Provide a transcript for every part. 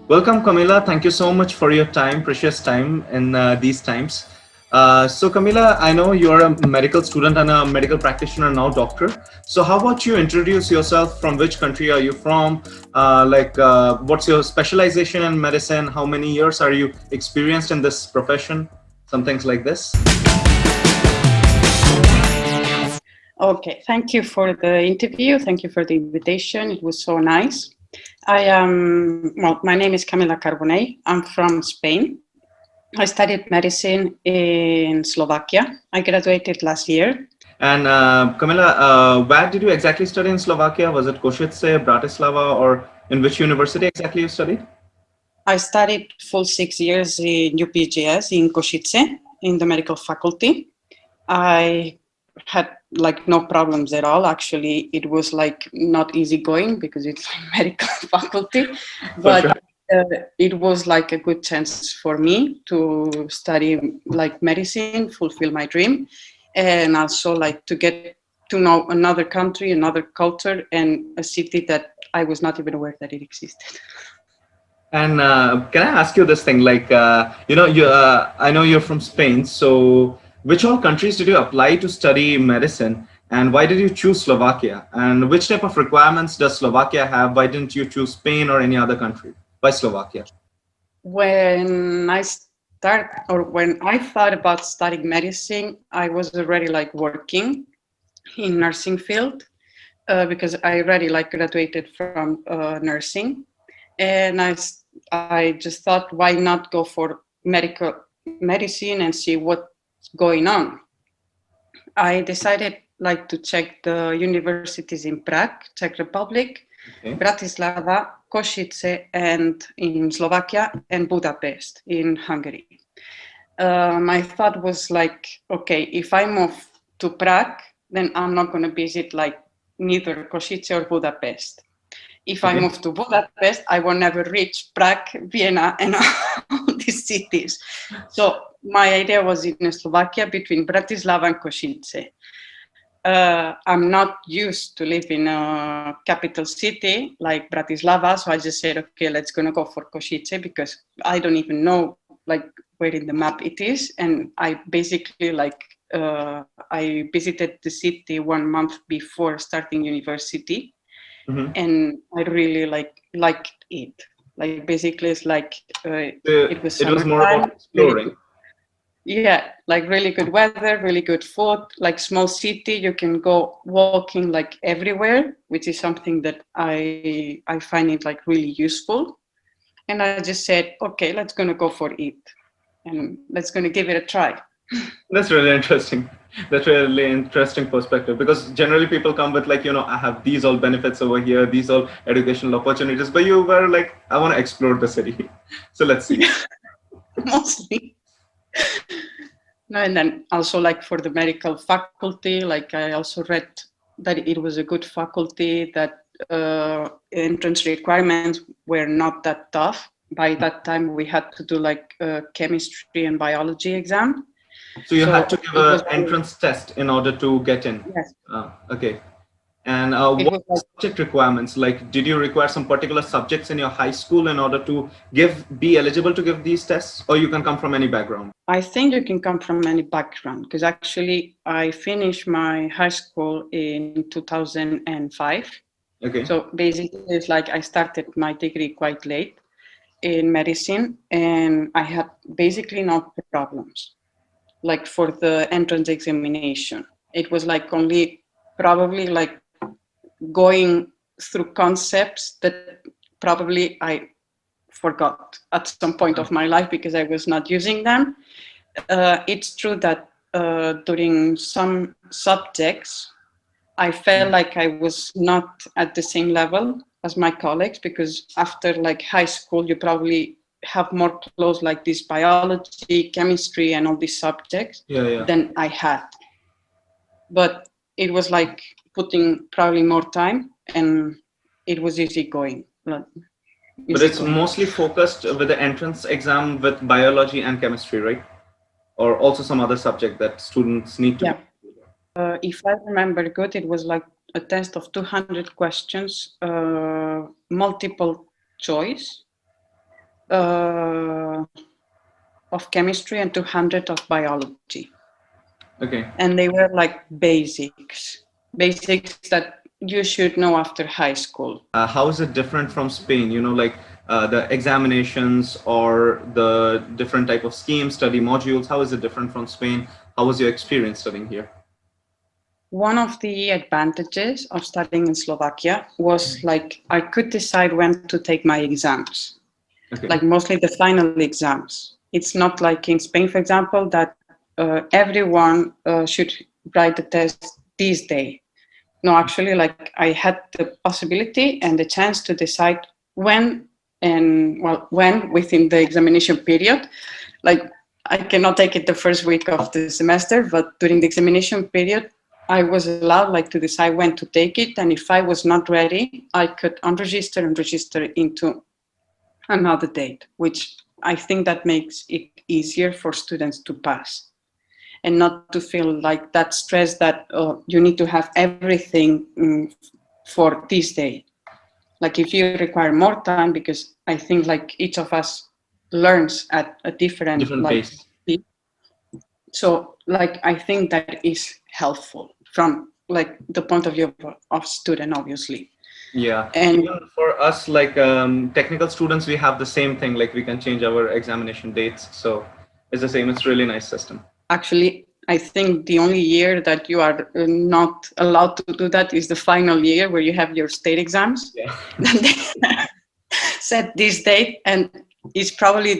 Welcome, Camilla. Thank you so much for your time, precious time in these times. So, Camilla, I know you're a medical student and a medical practitioner now, doctor. So, how about you introduce yourself? From which country are you from? What's your specialization in medicine? How many years are you experienced in this profession? Some things like this. Okay, thank you for the interview. Thank you for the invitation. It was so nice. My name is Camila Carbonell. I'm from Spain. I studied medicine in Slovakia. I graduated last year. And Camilla, where did you exactly study in Slovakia? Was it Košice, Bratislava, or in which university exactly you studied? I studied full 6 years in UPGS in Košice in the medical faculty. I had like no problems at all. Actually, it was like not easy going because it's like medical faculty, For sure. but it was like a good chance for me to study like medicine, fulfill my dream, and also like to get to know another country, another culture, and a city that I was not even aware that it existed. And can I ask you this thing? I know you're from Spain. So, which all countries did you apply to study medicine, and why did you choose Slovakia? And which type of requirements does Slovakia have? Why didn't you choose Spain or any other country? Why Slovakia? When I thought about studying medicine, I was already like working in nursing field because I already like graduated from nursing, and I just thought, why not go for medical medicine and see what's going on. I decided like to check the universities in Prague, Czech Republic, Okay. Bratislava, Košice, and in Slovakia, and Budapest in Hungary. My thought was like, okay, if I move to Prague, then I'm not going to visit like neither Košice or Budapest. If I Okay. move to Budapest, I will never reach Prague, Vienna, and all these cities. So my idea was in Slovakia between Bratislava and Košice. I'm not used to live in a capital city like Bratislava, so I just said, okay, let's gonna go for Košice because I don't even know like where in the map it is, and I basically I visited the city 1 month before starting university, Mm-hmm. and I really liked it. Like basically, it's like it was It was more about summertime, really exploring. good. Yeah, like really good weather, really good food, like small city. You can go walking like everywhere, which is something that I find it like really useful. And I just said, okay, let's gonna go for it, and let's gonna give it a try. That's really interesting. That's really interesting perspective because generally people come with like, I have these all benefits over here, these all educational opportunities, but you were like, I want to explore the city. So let's see. Yeah, mostly. No, and then also like for the medical faculty, like I also read that it was a good faculty, that entrance requirements were not that tough. By that time, we had to do like a chemistry and biology exam. So you had to So give it a was, entrance test in order to get in. yes, Okay. And it what was like, subject requirements? Like, did you require some particular subjects in your high school in order to be eligible to give these tests, or you can come from any background? I think you can come from any background because actually I finished my high school in 2005. Okay. So basically, it's like I started my degree quite late in medicine, and I had basically no problems. Like for the entrance examination, it was like only probably like going through concepts that probably I forgot at some point of my life because I was not using them. It's true that during some subjects I felt like I was not at the same level as my colleagues because after like high school, you probably have more close like this biology, chemistry, and all these subjects Yeah, yeah. than I had. But it was like putting probably more time, and it was easy going. But Easy it's going. mostly focused with the entrance exam with biology and chemistry, right? Or also some other subject that students need to be. Yeah. If I remember good, it was like a test of 200 questions, multiple choice. uh, of chemistry and 200 of biology. Okay. And they were like basics that you should know after high school. How is it different from Spain? Like the examinations or the different type of schemes, study modules. How is it different from Spain? How was your experience studying here? One of the advantages of studying in Slovakia was like I could decide when to take my exams, Okay. like mostly the final exams. It's not like in Spain, for example, that everyone should write the test this day. No, actually, like I had the possibility and the chance to decide when when within the examination period. Like I cannot take it the first week of the semester, but during the examination period, I was allowed like to decide when to take it. And if I was not ready, I could unregister and register into another date, which I think that makes it easier for students to pass and not to feel like that stress that you need to have everything for this day. Like if you require more time, because I think like each of us learns at a different Different like pace. speed. So like I think that is helpful from like the point of view of student, obviously. Yeah. And Even for us, like technical students, we have the same thing. Like we can change our examination dates. So it's the same. It's really nice system. actually, I think the only year that you are not allowed to do that is the final year where you have your state exams. Yeah. Set this date, and it's probably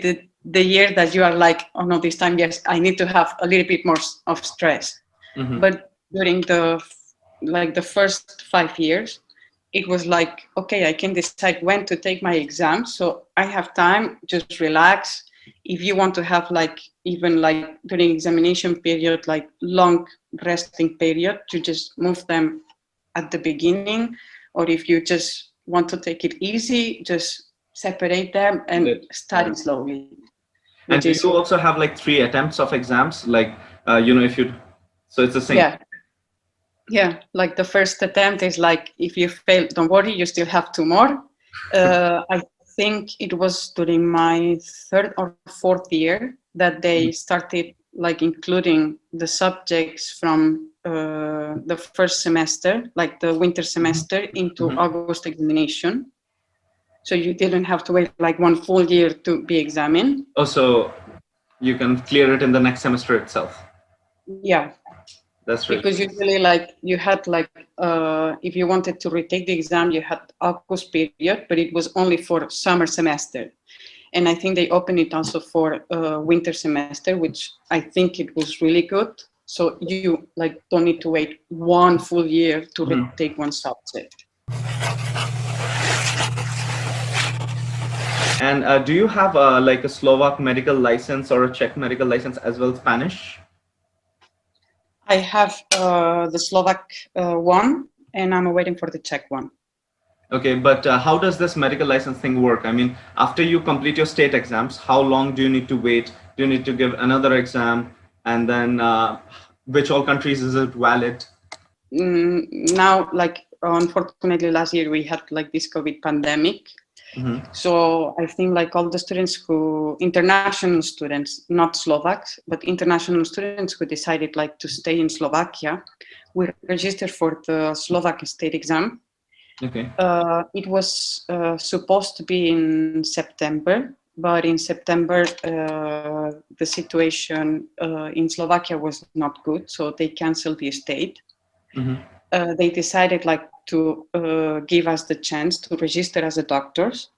the year that you are like, oh no, this time, yes, I need to have a little bit more of stress. Mm-hmm. But during the first 5 years, it was like, okay, I can decide when to take my exam, so I have time, just relax. If you want to have like even like during examination period, like long resting period, you just move them at the beginning, or if you just want to take it easy, just separate them and study Yeah. slowly, And which do is you also have like 3 attempts of exams? Like, if you, so it's the same. Yeah, like the first attempt is like, if you fail, don't worry, you still have two more. I think it was during my third or fourth year that they started like including the subjects from the first semester, like the winter semester, into Mhm. August examination. So you didn't have to wait like one full year to be examined. Oh, so you can clear it in the next semester itself. Yeah, That's really because nice. usually like you had like if you wanted to retake the exam, you had August period, but it was only for summer semester. And I think they opened it also for winter semester, which I think it was really good. So you like don't need to wait one full year to Mhm. retake one subject. And do you have like a Slovak medical license or a Czech medical license as well, Spanish? I have the Slovak one, and I'm waiting for the Czech one. Okay, but how does this medical license thing work? I mean, after you complete your state exams, how long do you need to wait? Do you need to give another exam? And then which all countries is it valid? Now, like unfortunately, last year we had like this COVID pandemic. Mhm. So I think like all the students international students, not Slovaks, but international students who decided like to stay in Slovakia, we registered for the Slovak state exam. Okay. It was supposed to be in September, but in September the situation in Slovakia was not good, so they canceled the state. Mhm. They decided like to give us the chance to register as a doctors.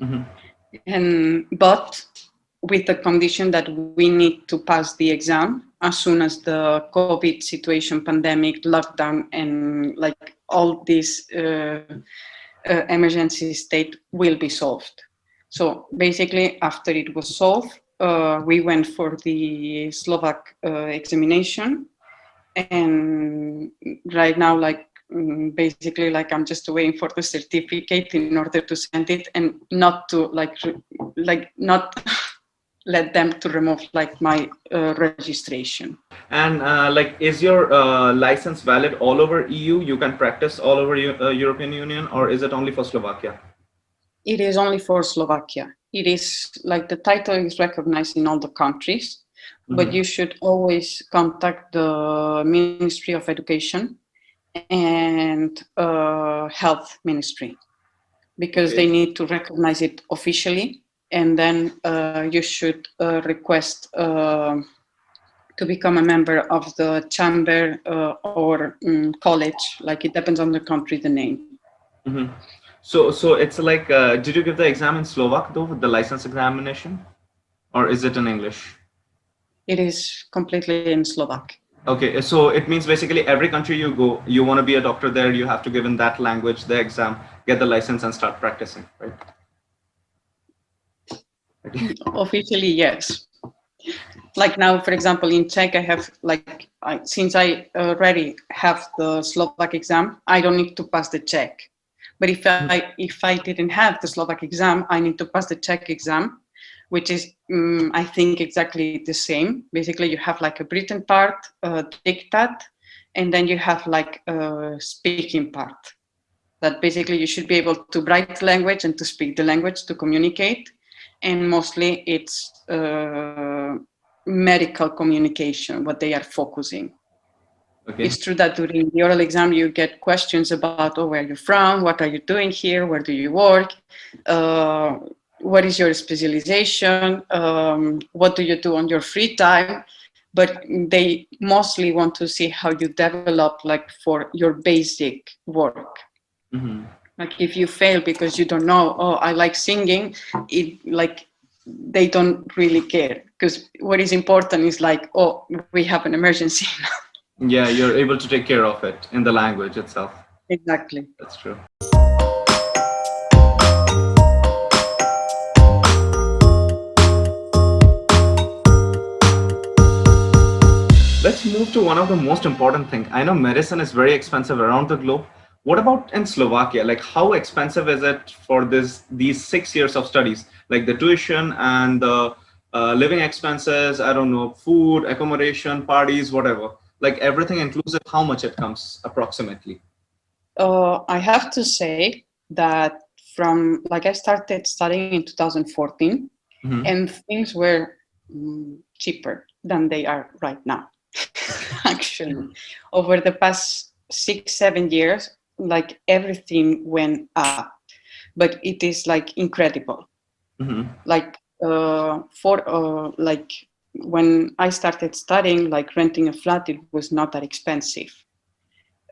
Mhm. And but with the condition that we need to pass the exam as soon as the COVID situation, pandemic, lockdown, and like all this emergency state will be solved. So basically, after it was solved, we went for the Slovak examination, and right now, like basically, like I'm just waiting for the certificate in order to send it, and not to like not let them to remove like my registration. And like, is your license valid all over EU? You can practice all over European Union, or is it only for Slovakia? It is only for Slovakia. it is like the title is recognized in all the countries, but Mm-hmm. you should always contact the Ministry of Education and Health Ministry, because they Okay. need to recognize it officially, and then you should request to become a member of the chamber or college. Like it depends on the country, the name. Mm-hmm. So it's like, did you give the exam in Slovak though, the license examination, or is it in English? It is completely in Slovak. Okay, so it means basically every country you go, you want to be a doctor there, you have to give in that language the exam, get the license, and start practicing, right? Okay. Officially, yes. Like now, for example, in Czech, I have like since I already have the Slovak exam, I don't need to pass the Czech. But if I didn't have the Slovak exam, I need to pass the Czech exam, which is I think exactly the same. Basically, you have like a written part, diktat, and then you have like a speaking part. That basically you should be able to write the language and to speak the language to communicate, and mostly it's medical communication what they are focusing. Okay. It's true that during the oral exam you get questions about, oh, where are you from, what are you doing here, where do you work, uh, what is your specialization, what do you do on your free time, but they mostly want to see how you develop like for your basic work. Mm-hmm. Like if you fail because you don't know, oh, I like singing, it like they don't really care, because what is important is like, oh, we have an emergency. Yeah, you're able to take care of it in the language itself. Exactly. That's true. Let's move to one of the most important thing. I know medicine is very expensive around the globe. What about in Slovakia? Like, how expensive is it for these 6 years of studies? Like the tuition and the living expenses. I don't know, food, accommodation, parties, whatever. Like everything inclusive, how much it comes approximately? I have to say that from like I started studying in 2014, Hmm. and things were cheaper than they are right now. Actually, over the past 6, 7 years, like everything went up, but it is like incredible. Hmm. Like for like when I started studying, like renting a flat, it was not that expensive.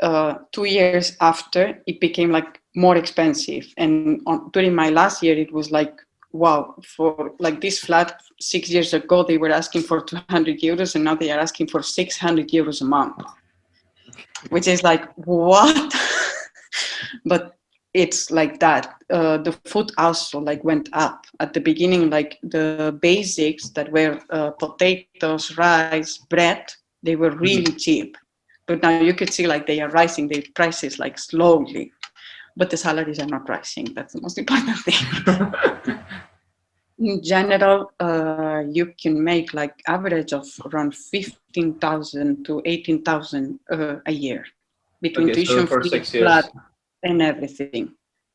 2 years after, it became like more expensive, and during my last year, it was like, wow, for like this flat 6 years ago, they were asking for 200 euros, and now they are asking for 600 euros a month, which is like, what? But it's like that. The food also like went up at the beginning. Like the basics that were potatoes, rice, bread, they were Hmm. really cheap. But now you could see like they are rising their prices like slowly. But the salaries are not rising. That's the most important thing. In general, you can make like average of around 15,000 to 18,000 a year between Okay, so tuition for fee, six flat, years. and everything,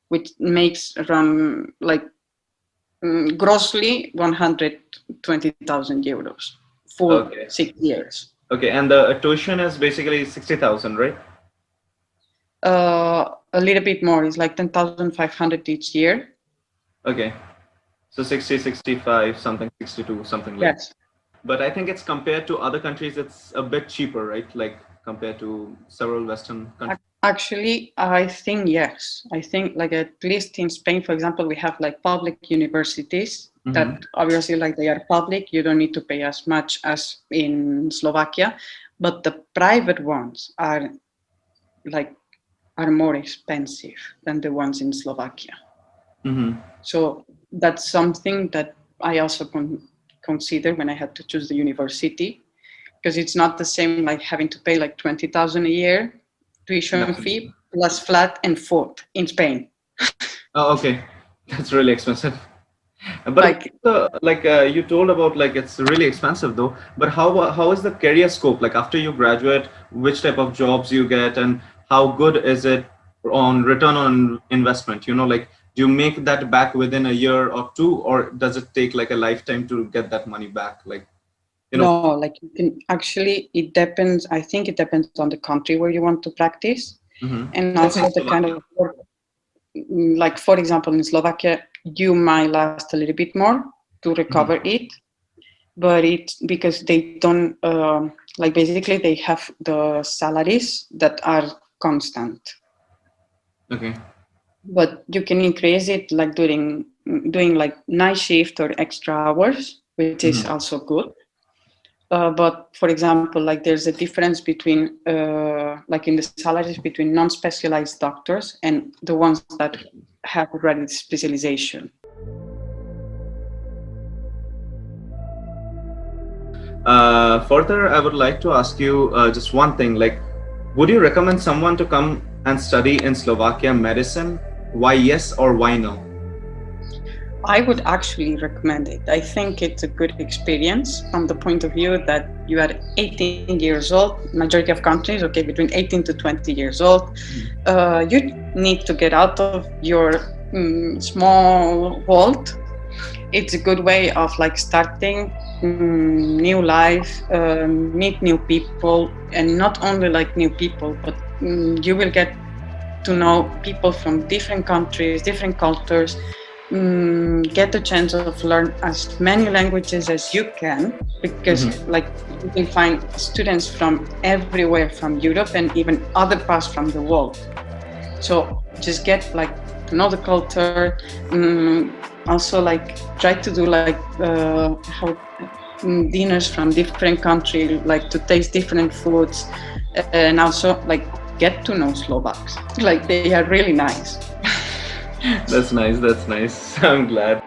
which makes around like grossly 120,000 euros for Okay. 6 years. Okay, and the tuition is basically 60,000, right? A little bit more is like 10,500 each year. Okay. So 60, 65, something, 62, something like. Yes. But I think it's compared to other countries, it's a bit cheaper, right? Like compared to several Western countries. Actually, I think yes. I think like at least in Spain, for example, we have like public universities Mm-hmm. that obviously like they are public. You don't need to pay as much as in Slovakia, but the private ones like are more expensive than the ones in Slovakia. Mm-hmm. So that's something that I also consider when I had to choose the university, because it's not the same like having to pay like 20,000 a year tuition fee Definitely. plus flat and food in Spain. Oh, okay. That's really expensive. But Like you told about like it's really expensive though. But how is the career scope? Like after you graduate, which type of jobs you get, and how good is it on return on investment? You know, like do you make that back within a year or two, or does it take like a lifetime to get that money back? Like, you know. No, like you can actually, it depends. I think it depends on the country where you want to practice, Mm-hmm. and Let's say also the kind Slovakia. of work. Like for example, in Slovakia, you might last a little bit more to Mm-hmm. recover it, but it's because they don't like basically they have the salaries that are constant, Okay. but you can increase it like doing like night shift or extra hours, which is Mm-hmm. also good. But for example, like there's a difference between like in the salaries between non-specialized doctors and the ones that have already specialization. Further, I would like to ask you just one thing. Like, would you recommend someone to come and study in Slovakia medicine? Why yes or why no? I would actually recommend it. I think it's a good experience from the point of view that you are 18 years old. Majority of countries, okay, between 18 to 20 years old. You need to get out of your small world. It's a good way of like starting new life, meet new people, and not only like new people, but you will get to know people from different countries, different cultures, get the chance of learn as many languages as you can, because Mm-hmm. like you can find students from everywhere from Europe and even other parts from the world. So just get like to know the culture. Also like try to do like how dinners from different countries, like to taste different foods, and also like get to know Slovaks. Like they are really nice. That's nice. That's nice. I'm glad.